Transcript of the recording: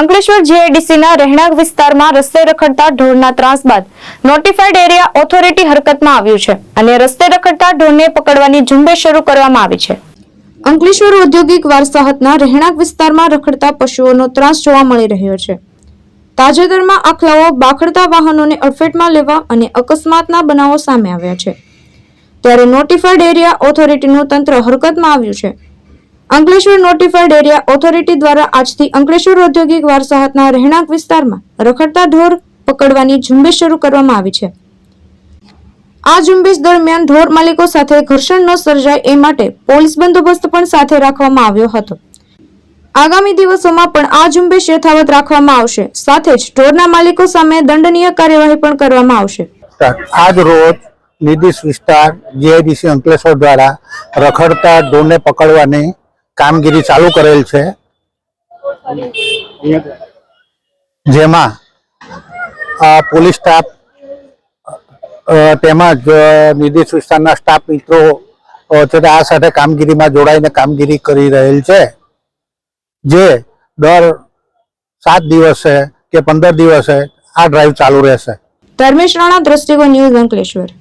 અંકલેશ્વર જીઆઈડીસીના રહેણાંક વિસ્તારમાં રસ્તે રખડતા ઢોરના ત્રાસ બાદ નોટિફાઈડ એરિયા ઓથોરિટી હરકતમાં આવ્યું છે અને રસ્તે રખડતા ઢોરને પકડવાની ઝુંબેશ શરૂ કરવામાં આવી છે। અંકલેશ્વર ઔદ્યોગિક વારસાહતના રહેણાંક વિસ્તારમાં રખડતા પશુઓનો ત્રાસ જોવા મળી રહ્યો છે। તાજેતરમાં આખલાઓ બાખડતા વાહનોને અડફેટમાં લેવા અને અકસ્માતના બનાવો સામે આવ્યા છે, ત્યારે નોટિફાઈડ એરિયા ઓથોરિટીનું તંત્ર હરકતમાં આવ્યું છે। અંકલેશ્વર નોટિફાઈડ એરિયા ઓથોરિટી દ્વારા આજથી અંકલેશ્વર ઔદ્યોગિક વારસાહતના રહેણાંક વિસ્તારમાં રખડતા ઢોર પકડવાની ઝુંબેશ શરૂ કરવામાં આવી છે। આ ઝુંબેશ દરમિયાન ઢોર માલિકો સાથે ઘર્ષણ ન સર્જાય એ માટે પોલીસ બંદોબસ્ત પણ સાથે રાખવામાં આવ્યો હતો। આગામી દિવસોમાં પણ આ ઝુંબેશ યથાવત રાખવામાં આવશે, સાથે જ ઢોરના માલિકો સામે દંડનીય કાર્યવાહી પણ કરવામાં આવશે। આજ રોજ નિર્દિષ્ટ વિસ્તાર જીઆઈડીસી અંકલેશ્વર દ્વારા રખડતા ઢોરને પકડવાની કામગીરી ચાલુ કરેલ છે, જેમાં પોલીસ સ્ટાફ તેમજ નિર્દિષ્ટ વિસ્તારના સ્ટાફ મિત્રો આ સાથે કામગીરીમાં જોડાઈને કામગીરી કરી રહેલ છે, જે દર 7 દિવસે કે 15 દિવસે આ ડ્રાઈવ ચાલુ રહેશે। ધર્મેશ રાણા, દ્રષ્ટિકોણ ન્યૂઝ, અંકલેશ્વર।